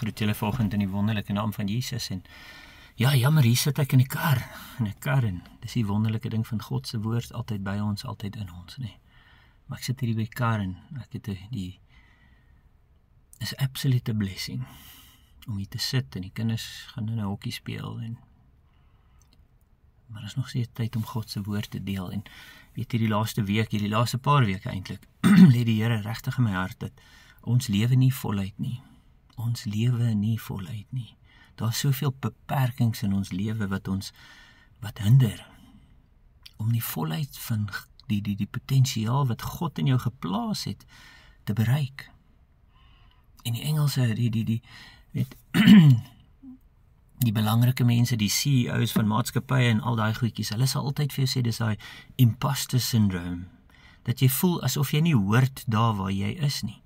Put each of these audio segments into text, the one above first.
groet julle vanoggend in die wonderlike naam van Jesus en ja, jammer, hier sit ek in 'n kar en dis die wonderlike ding van God se woord, altyd by ons, altyd in ons, nee. Maar ek sit hier by die kar en ek het is absolute blessing om hier te sit en die kinders gaan nou hokkie speel maar is nog steeds tyd om God se woord te deel en weet hierdie laaste paar weke eintlik lê die Here regtig in my hart dat ons lewe nie voluit nie. Ons lewe nie voluit nie. Daar's soveel beperkings in ons lewe wat hinder om die volheid van die potensiaal wat God in jou geplaas het te bereik. En die Engelse weet die belangrike mense, die CEO's van maatskappye en al daai goedjies, hulle sal altyd vir jou sê dis daai imposter syndrome, dat jy voel asof jy nie hoort daar waar jy is nie.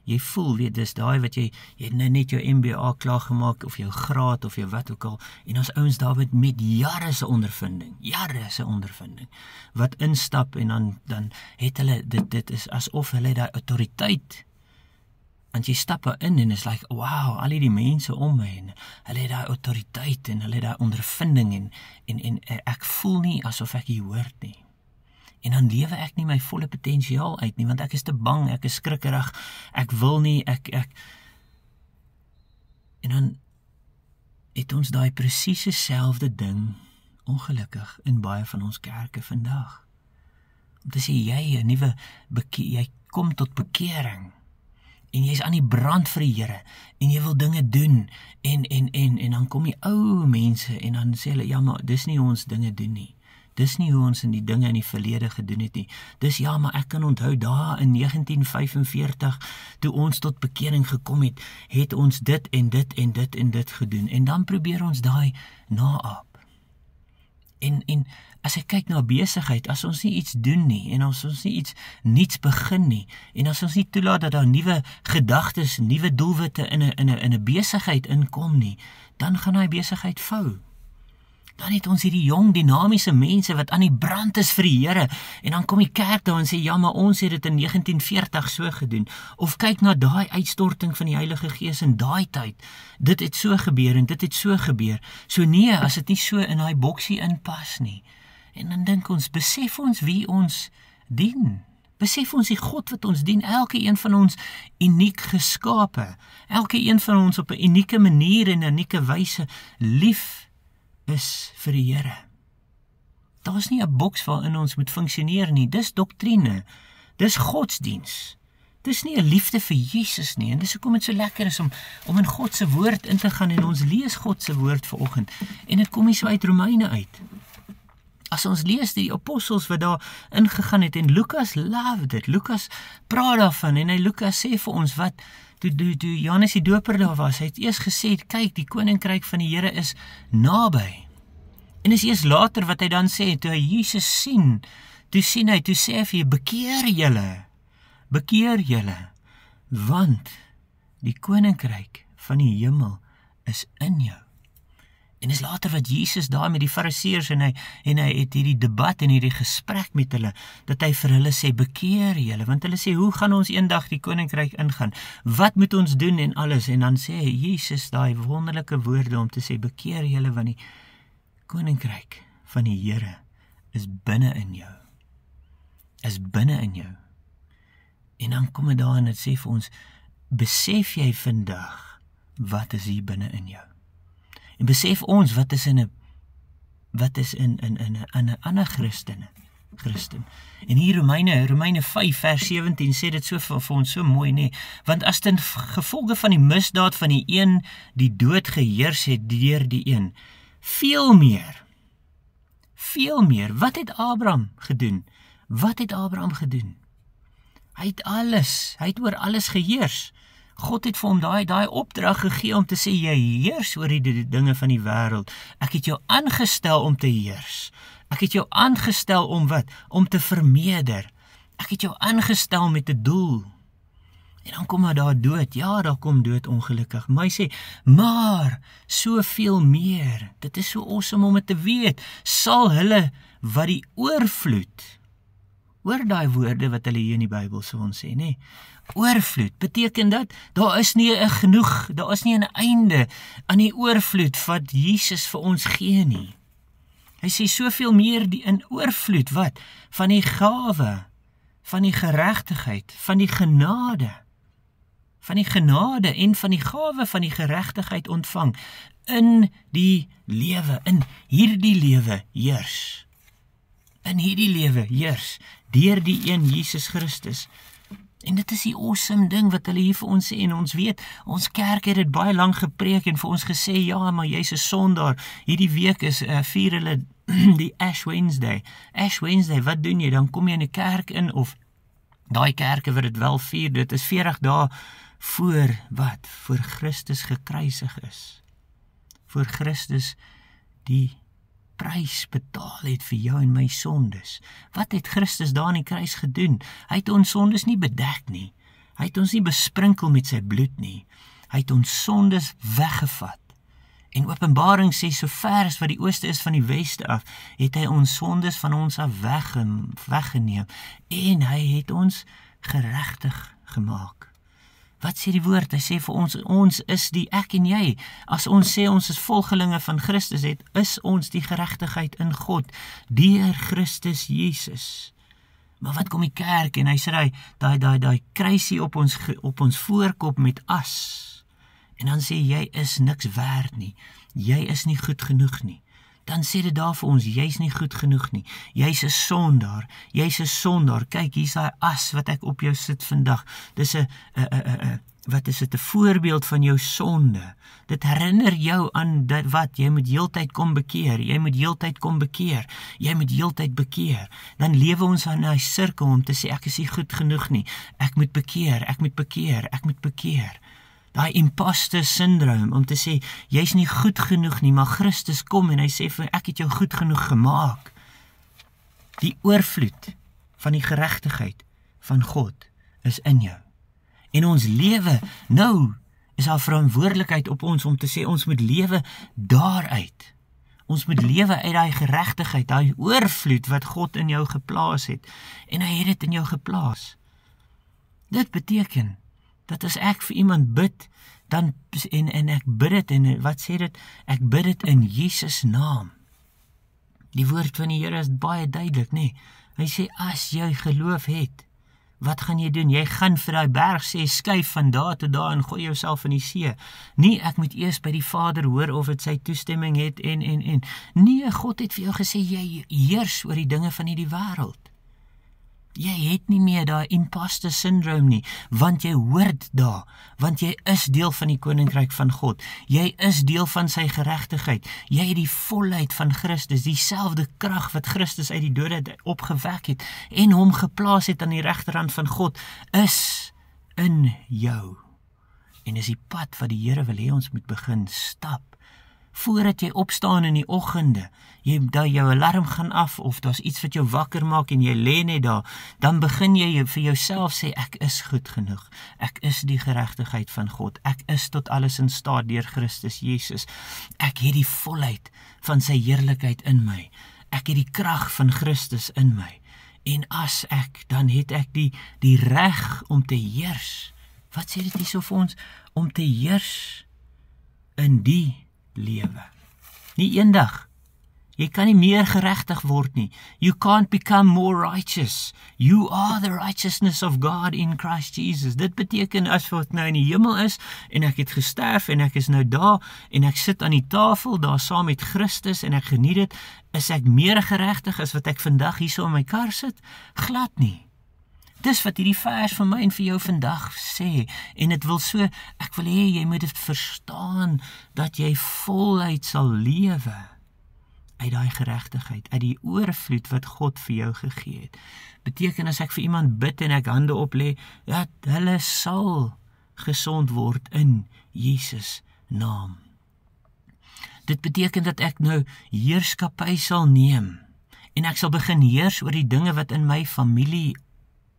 Jy voel, weet, dis daai wat jy het nou net jou MBA klaargemaak, of jou graad, of jou wat ook al, en ons ouens daar met jare se ondervinding, wat instap, en dan het hulle, dit is asof hulle daai autoriteit, want jy stap in en is like, wow, al die mense om my, en hulle het daai autoriteit, en hulle het daai ondervinding, en ek voel nie asof ek hier hoort nie. En dan lewe ek nie my volle potensiaal uit nie, want ek is te bang, ek is skrikkerig, ek wil nie, en dan het ons daai presiese selfde ding, ongelukkig, in baie van ons kerke vandag. Om te sê, jy kom tot bekering, en jy is aan die brand vir die Here, en jy wil dinge doen, en dan kom die ou mense, en dan sê hulle, ja, maar dis nie hoe ons dinge doen nie. Dis nie hoe ons in die dinge in die verlede gedoen het nie. Dis ja, maar ek kan onthou daar in 1945, toe ons tot bekering gekom het ons dit en dit en dit en dit gedoen. En dan probeer ons daai naap. En as ek kyk na besigheid, as ons nie iets doen nie, en as ons nie niets begin nie, en as ons nie toelaat dat daar nuwe gedagtes, nuwe doelwitte in 'n besigheid inkom nie, dan gaan daai besigheid vou. Dan het ons hierdie jong, dinamiese mense wat aan die brand is vir die Here, en dan kom die kerk daar en sê, ja, maar ons het dit in 1940 so gedoen, of kyk na daai uitstorting van die Heilige Gees in daai tyd, dit het so gebeur en dit het so gebeur, so nee, as dit nie so in daai boksie inpas nie, en dan dink ons, besef ons wie ons dien, besef ons die God wat ons dien, elke een van ons uniek geskape, elke een van ons op 'n unieke manier en 'n unieke wyse lief is vir die Here. Daar is nie 'n boks waarin ons moet funksioneer nie, dis doktrine, dis godsdiens, dis nie 'n liefde vir Jesus nie, en dis hoekom dit so lekker is om in God se woord in te gaan, en ons lees God se woord vanoggend, en dit kom nie so uit Romeine uit. As ons lees die apostels wat daar ingegaan het, en Lukas loved it, Lukas praat daarvan, en Lukas sê vir ons wat, toe Johannes die Doper daar was, hy het eers gesê, kyk, die koninkryk van die Here is naby. En is eers later wat hy dan sê, toe hy Jesus sien, toe sê hy vir jy, bekeer julle, want die koninkryk van die hemel is in jou. En is later wat Jesus daar met die fariseërs, en hy het hierdie debat en hierdie gesprek met hulle, dat hy vir hulle sê, bekeer julle, want hulle sê, hoe gaan ons eendag die koninkryk ingaan? Wat moet ons doen en alles? En dan sê Jesus daai wonderlike woorde om te sê, bekeer julle, want die koninkryk van die Here is binne in jou. Is binne in jou. En dan kom dit daar en dit sê vir ons, besef jy vandag, wat is hier binne in jou? En besef ons, wat is in 'n ander Christen. En hier Romeine 5 vers 17 sê dit so vir ons so mooi, nee, want as ten gevolge van die misdaad van die een die dood geheers het deur die een, veel meer, wat het Abraham gedoen? Hy het oor alles geheers. God het vir hom daai opdrag gegee om te sê, jy heers oor die dinge van die wêreld. Ek het jou aangestel om te heers. Ek het jou aangestel om wat? Om te vermeerder. Ek het jou aangestel met 'n doel. En dan kom daar dood. Ja, daar kom dood ongelukkig. Maar hy sê, maar soveel meer. Dit is so awesome om het te weet. Sal hulle wat die oorvloed Hoor daai woorde wat hulle hier in die Bybel so ons sê, nee. Oorvloed beteken dat daar is nie 'n genoeg, daar is nie 'n einde aan die oorvloed wat Jesus vir ons gee nie. Hy sê soveel meer in oorvloed wat? Van die gawe, van die geregtigheid, van die genade en van die gawe van die geregtigheid ontvang in die lewe, in hierdie lewe heers. In hierdie lewe heers, deur die een Jesus Christus. En dit is die awesome ding wat hulle hier vir ons sê, en ons weet, ons kerk het dit baie lang gepreek en vir ons gesê, ja, maar jy's 'n sondaar. Hierdie week is vier hulle die Ash Wednesday. Ash Wednesday, wat doen jy? Dan kom jy in 'n kerk in, of daai kerke wat dit wel vier, dit is 40 dae voor wat? Voor Christus gekruisig is. Voor Christus die prys betaal het vir jou en my sondes. Wat het Christus daar aan die kruis gedoen? Hy het ons sondes nie bedek nie. Hy het ons nie besprinkel met sy bloed nie. Hy het ons sondes weggevat. En Openbaring sê, so ver as wat die ooste is van die weste af, het hy ons sondes van ons af weggeneem. En hy het ons geregtig gemaak. Wat sê die woord? Hy sê vir ons is die ek en jy. As ons sê ons is volgelinge van Christus het, is ons die geregtigheid in God, deur Christus Jesus. Maar wat kom die kerk en hy sê daai kruisie op ons voorkop met as. En dan sê jy is niks werd nie. Jy is nie goed genoeg nie. Dan sê dit daar vir ons, jy's nie goed genoeg nie. Jy's 'n sondaar. Jy's 'n sondaar. Kyk, hier's daai as wat ek op jou sit vandag. Dis 'n voorbeeld van jou sonde. Dit herinner jou aan dat wat jy moet heeltyd kom bekeer. Jy moet heeltyd kom bekeer. Jy moet heeltyd bekeer. Dan lewe ons aan 'n sirkel om te sê ek is nie goed genoeg nie. Ek moet bekeer, ek moet bekeer, ek moet bekeer. Daai imposter syndroom om te sê jy's nie goed genoeg nie, maar Christus kom en hy sê vir ek het jou goed genoeg gemaak. Die oorvloed van die geregtigheid van God is in jou. En ons lewe nou is daar verantwoordelikheid op ons om te sê ons moet lewe daaruit. Ons moet lewe uit daai geregtigheid, daai oorvloed wat God in jou geplaas het. En hy het dit in jou geplaas. Dit beteken dat as ek vir iemand bid, dan en ek bid dit, en wat sê dit? Ek bid dit in Jesus naam. Die woord van die Here is baie duidelik, nee. Hy sê, as jy geloof het, wat gaan jy doen? Jy gaan vir daai berg sê, skuif van daar tot daar en gooi jouself in die see. Nee, ek moet eers by die Vader hoor of het sy toestemming het en. Nee, God het vir jou gesê, jy heers oor die dinge van hierdie wêreld. Jy het nie meer daai imposter syndroom nie, want jy hoort daar, want jy is deel van die koninkryk van God. Jy is deel van sy geregtigheid. Jy het die volheid van Christus, dieselfde krag wat Christus uit die dode opgewek het en hom geplaas het aan die regterhand van God, is in jou. En is die pad wat die Here wil hê ons moet begin stap. Voordat jy opstaan in die oggende, jou alarm gaan af, of daar's iets wat jou wakker maak en jy lê net daar, dan begin jy vir jouself sê, ek is goed genoeg, ek is die geregtigheid van God, ek is tot alles in staat deur Christus Jesus, ek het die volheid van sy heerlikheid in my, ek het die krag van Christus in my, en as ek, dan het ek die reg om te heers. Wat sê dit hier so vir ons? Om te heers in die lewe. Nie eendag. Jy kan nie meer geregtig word nie. You can't become more righteous. You are the righteousness of God in Christ Jesus. Dit beteken as wat nou in die hemel is, en ek het gesterf, en ek is nou daar, en ek sit aan die tafel, daar saam met Christus, en ek geniet dit, is ek meer geregtig as wat ek vandag hier so in my kar sit? Glad nie. Dis wat hierdie vers vir my en vir jou vandag sê, en dit wil so, ek wil hê, jy moet dit verstaan, dat jy voluit sal lewe, uit die geregtigheid, uit die oorvloed wat God vir jou gegee het. Beteken as ek vir iemand bid en ek hande oplê, dat hulle sal gesond word in Jesus naam. Dit beteken dat ek nou heerskappy sal neem, en ek sal begin heers oor die dinge wat in my familie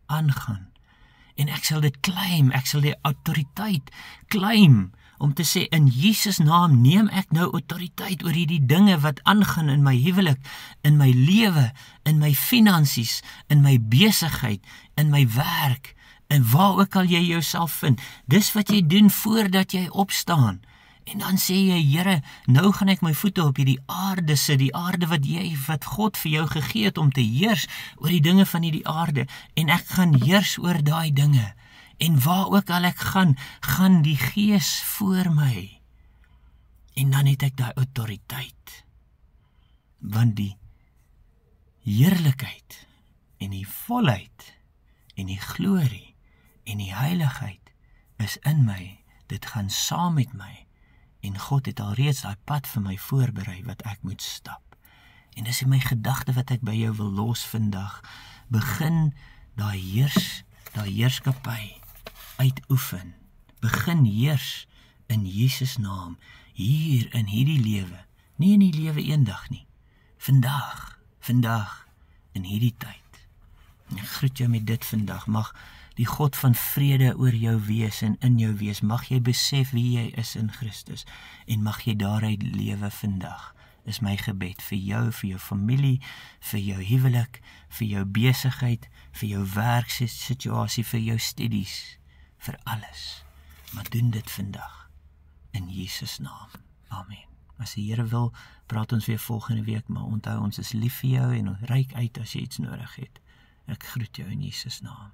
aangaan. En ek sal dit claim, ek sal die autoriteit claim om te sê, in Jesus naam neem ek nou autoriteit oor hierdie dinge wat aangaan in my huwelik, in my lewe, in my finansies, in my besigheid, in my werk, en waar ook al jy jouself vind. Dis wat jy doen voordat jy opstaan. En dan sê jy, Here, nou gaan ek my voete op hierdie aarde sit, die aarde wat God vir jou gegee het om te heers oor die dinge van hierdie aarde, en ek gaan heers oor daai dinge. En waar ook al ek gaan die Gees voor my. En dan het ek daai autoriteit. Want die heerlikheid en die volheid en die glorie en die heiligheid is in my. Dit gaan saam met my. En God het alreeds daai pad vir my voorberei wat ek moet stap. En dis in my gedagte wat ek by jou wil los vandag. Begin daai heerskappy uitoefen. Begin heers in Jesus naam, hier in hierdie lewe. Nie in die lewe eendag nie. Vandag, in hierdie tyd. En ek groet jou met dit vandag. Mag die God van vrede oor jou wees en in jou wees. Mag jy besef wie jy is in Christus. En mag jy daaruit lewe vandag. Is my gebed vir jou familie, vir jou huwelik, vir jou besigheid, vir jou werksituasie, vir jou studies, vir alles. Maar doen dit vandag, in Jesus naam. Amen. As die Here wil, praat ons weer volgende week, maar onthou, ons is lief vir jou en ons reik uit as jy iets nodig het. Ek groet jou in Jesus naam.